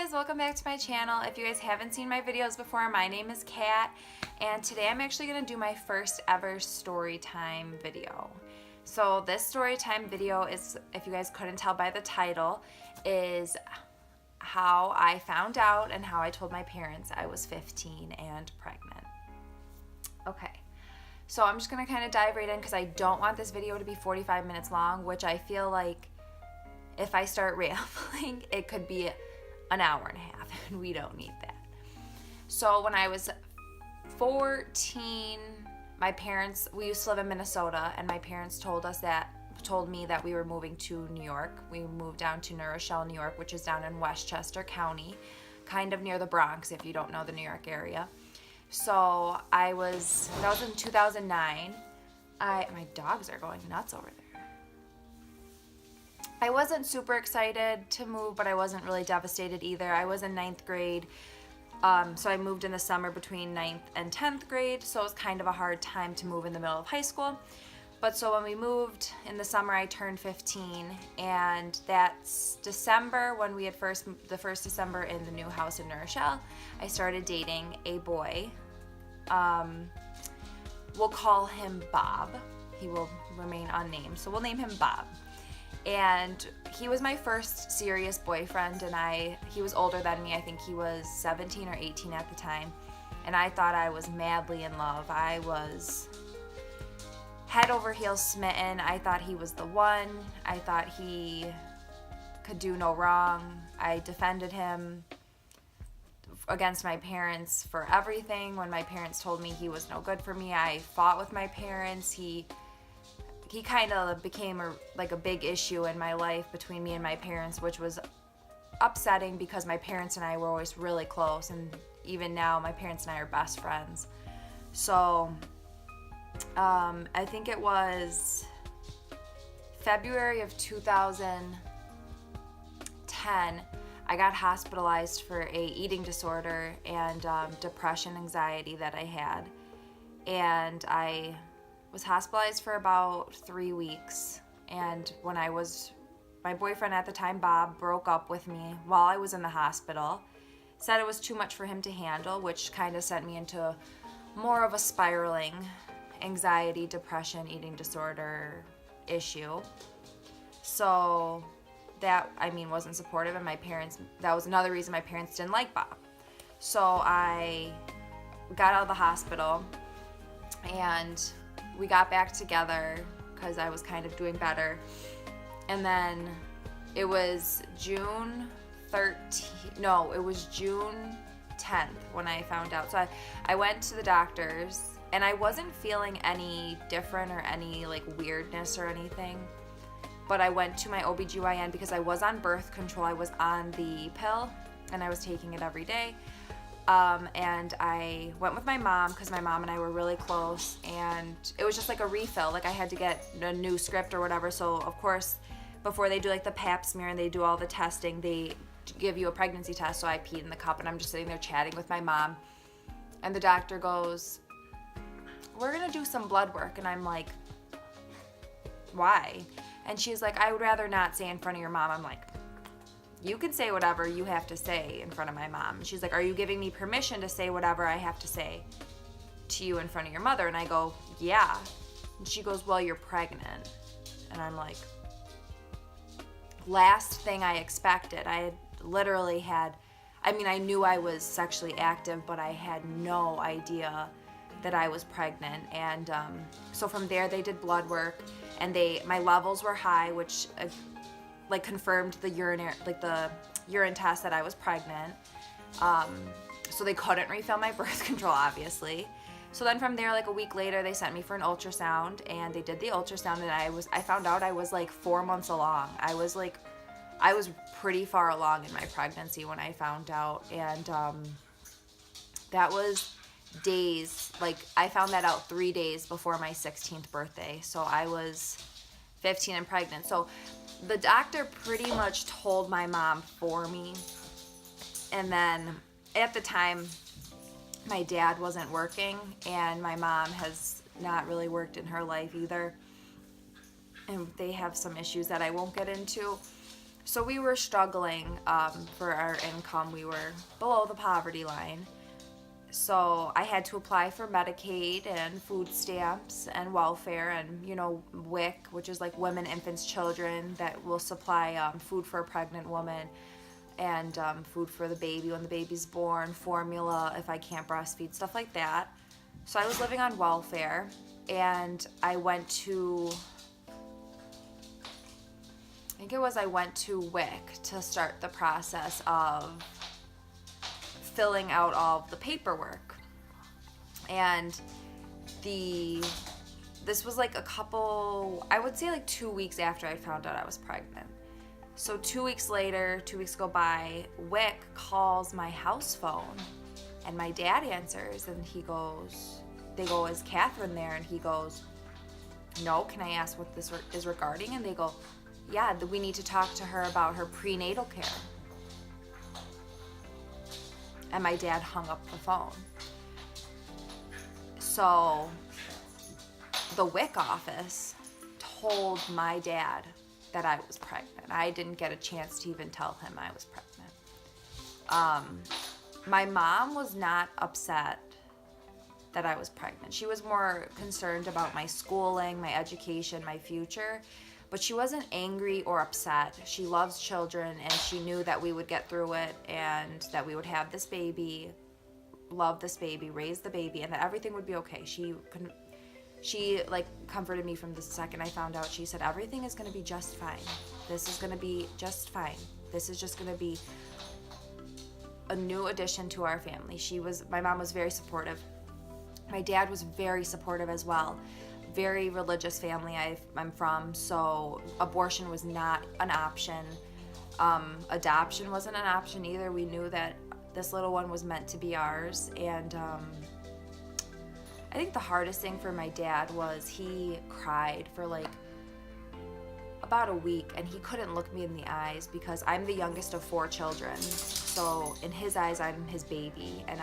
guys, welcome back to my channel. If you guys haven't seen my videos before, my name is Kat, and today I'm actually going to do my first ever story time video. So this story time video is, if you guys couldn't tell by the title, is how I found out and how I told my parents I was 15 and pregnant. Okay, so I'm just going to kind of dive right in because I don't want this video to be 45 minutes long, which I feel like if I start rambling, it could be an hour and a half, and we don't need that. So when I was 14, my parents, we used to live in Minnesota, and my parents told me that we were moving to New York. We moved down to New Rochelle, New York, which is down in Westchester County, kind of near the Bronx, if you don't know the New York area. So that was in 2009. My dogs are going nuts over there. I wasn't super excited to move, but I wasn't really devastated either. I was in 9th grade, so I moved in the summer between 9th and 10th grade, so it was kind of a hard time to move in the middle of high school. But so when we moved in the summer, I turned 15, and that's December, when we had the first December in the new house in New Rochelle, I started dating a boy. We'll call him Bob. He will remain unnamed, so we'll name him Bob. And he was my first serious boyfriend, and he was older than me. I think he was 17 or 18 at the time, and I thought I was madly in love. I was head over heels smitten. I thought he was the one. I thought he could do no wrong. I defended him against my parents for everything. When my parents told me he was no good for me, I fought with my parents. He kind of became a big issue in my life between me and my parents, which was upsetting because my parents and I were always really close, and even now my parents and I are best friends. So I think it was February of 2010, I got hospitalized for a eating disorder and depression, anxiety that I had, and I was hospitalized for about 3 weeks. And when my boyfriend at the time, Bob, broke up with me while I was in the hospital, said it was too much for him to handle, which kind of sent me into more of a spiraling anxiety, depression, eating disorder issue. So that, wasn't supportive, and that was another reason my parents didn't like Bob. So I got out of the hospital, and we got back together because I was kind of doing better. And then it was June 10th when I found out. So I went to the doctors, and I wasn't feeling any different or any weirdness or anything. But I went to my OBGYN because I was on birth control. I was on the pill, and I was taking it every day. And I went with my mom because my mom and I were really close, and it was just like a refill. I had to get a new script or whatever. So of course, before they do the pap smear and they do all the testing, they give you a pregnancy test. So I peed in the cup, and I'm just sitting there chatting with my mom, and the doctor goes, "We're gonna do some blood work." And I'm like, "Why?" And she's like, "I would rather not say in front of your mom." I'm like, "You can say whatever you have to say in front of my mom." And she's like, "Are you giving me permission to say whatever I have to say to you in front of your mother?" And I go, "Yeah." And she goes, "Well, you're pregnant." And I'm like, last thing I expected. I knew I was sexually active, but I had no idea that I was pregnant. And so from there, they did blood work, and my levels were high, which confirmed the urine test that I was pregnant. So they couldn't refill my birth control, obviously. So then from there, a week later, they sent me for an ultrasound, and they did the ultrasound, and I found out I was 4 months along. I was pretty far along in my pregnancy when I found out, and that was days. I found that out 3 days before my 16th birthday. So I was 15 and pregnant. So the doctor pretty much told my mom for me. And then at the time, my dad wasn't working, and my mom has not really worked in her life either. And they have some issues that I won't get into. So we were struggling for our income. We were below the poverty line. So I had to apply for Medicaid and food stamps and welfare and, WIC, which is like Women, Infants, Children, that will supply food for a pregnant woman and food for the baby when the baby's born, formula if I can't breastfeed, stuff like that. So I was living on welfare, and I went to WIC to start the process of filling out all of the paperwork. And this was like I would say like 2 weeks after I found out I was pregnant. So 2 weeks later, 2 weeks go by, WIC calls my house phone, and my dad answers, and they go, "Is Catherine there?" And he goes, "No, can I ask what this is regarding?" And they go, "Yeah, we need to talk to her about her prenatal care." And my dad hung up the phone. So the WIC office told my dad that I was pregnant. I didn't get a chance to even tell him I was pregnant. My mom was not upset that I was pregnant. She was more concerned about my schooling, my education, my future. But she wasn't angry or upset. She loves children, and she knew that we would get through it and that we would have this baby, love this baby, raise the baby, and that everything would be okay. She comforted me from the second I found out. She said, "Everything is going to be just fine. This is going to be just fine. This is just going to be a new addition to our family." My mom was very supportive. My dad was very supportive as well. Very religious family I'm from, so abortion was not an option. Adoption wasn't an option either. We knew that this little one was meant to be ours, and I think the hardest thing for my dad was he cried for like about a week, and he couldn't look me in the eyes because I'm the youngest of 4 children. So in his eyes, I'm his baby, and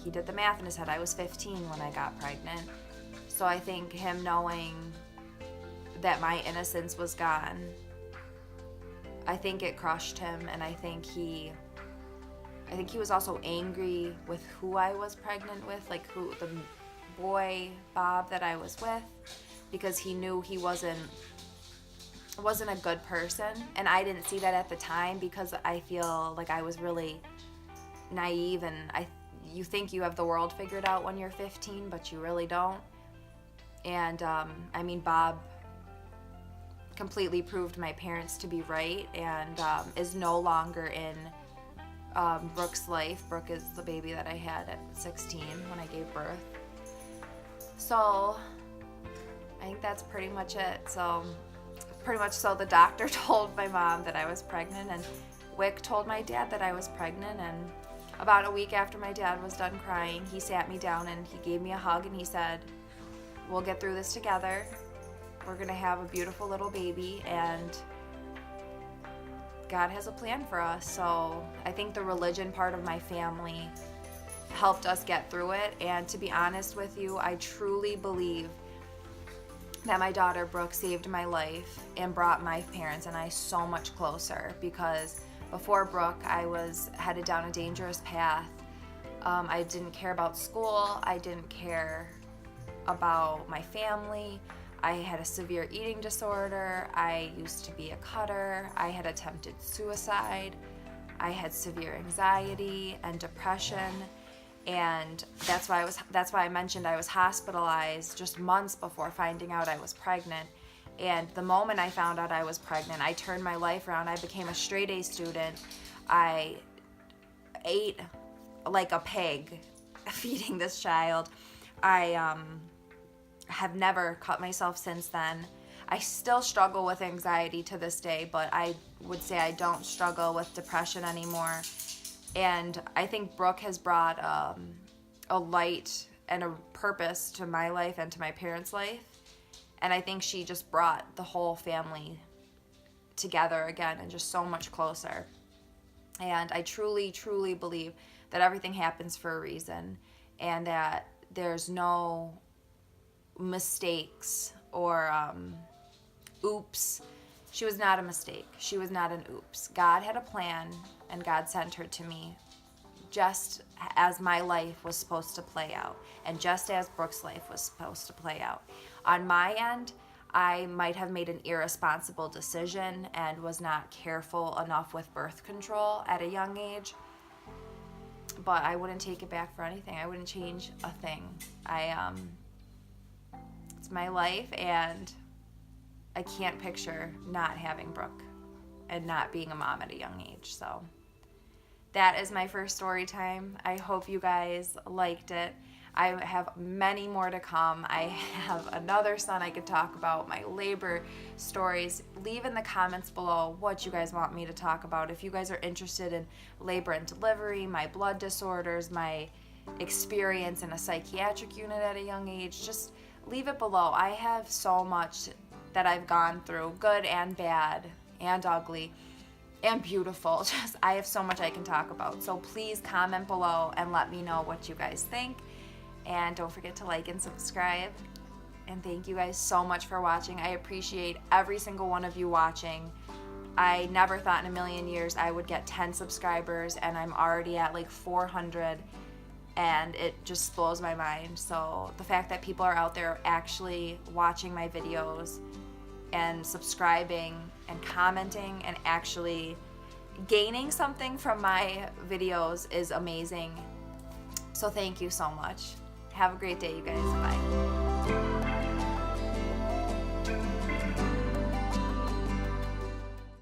he did the math in his head. I was 15 when I got pregnant. So I think him knowing that my innocence was gone, I think it crushed him, and I think he was also angry with who I was pregnant with, like the boy Bob that I was with, because he knew he wasn't a good person, and I didn't see that at the time because I feel like I was really naive, and you think you have the world figured out when you're 15, but you really don't. And Bob completely proved my parents to be right, and is no longer in Brooke's life. Brooke is the baby that I had at 16 when I gave birth. So I think that's pretty much it. So the doctor told my mom that I was pregnant, and WIC told my dad that I was pregnant, and about a week after my dad was done crying, he sat me down and he gave me a hug, and he said, "We'll get through this together. We're going to have a beautiful little baby, and God has a plan for us." So I think the religion part of my family helped us get through it. And to be honest with you, I truly believe that my daughter Brooke saved my life and brought my parents and I so much closer, because before Brooke, I was headed down a dangerous path. I didn't care about school. I didn't care about my family. I had a severe eating disorder. I used to be a cutter. I had attempted suicide. I had severe anxiety and depression, and that's why I mentioned I was hospitalized just months before finding out I was pregnant. And the moment I found out I was pregnant, I turned my life around. I became a straight A student. I ate like a pig feeding this child. I have never cut myself since then. I still struggle with anxiety to this day, but I would say I don't struggle with depression anymore. And I think Brooke has brought a light and a purpose to my life and to my parents' life. And I think she just brought the whole family together again and just so much closer. And I truly, truly believe that everything happens for a reason, and that there's no mistakes or oops. She was not a mistake. She was not an oops. God had a plan, and God sent her to me just as my life was supposed to play out, and just as Brooke's life was supposed to play out. On my end, I might have made an irresponsible decision and was not careful enough with birth control at a young age, but I wouldn't take it back for anything. I wouldn't change a thing. It's my life, and I can't picture not having Brooke and not being a mom at a young age. So that is my first story time. I hope you guys liked it. I have many more to come. I have another son I could talk about, my labor stories. Leave in the comments below what you guys want me to talk about. If you guys are interested in labor and delivery, my blood disorders, my experience in a psychiatric unit at a young age, just leave it below. I have so much that I've gone through, good and bad and ugly and beautiful. Just, I have so much I can talk about. So please comment below and let me know what you guys think. And don't forget to like and subscribe. And thank you guys so much for watching. I appreciate every single one of you watching. I never thought in a million years I would get 10 subscribers, and I'm already at like 400, and it just blows my mind. So the fact that people are out there actually watching my videos and subscribing and commenting and actually gaining something from my videos is amazing. So thank you so much. Have a great day, you guys. Bye.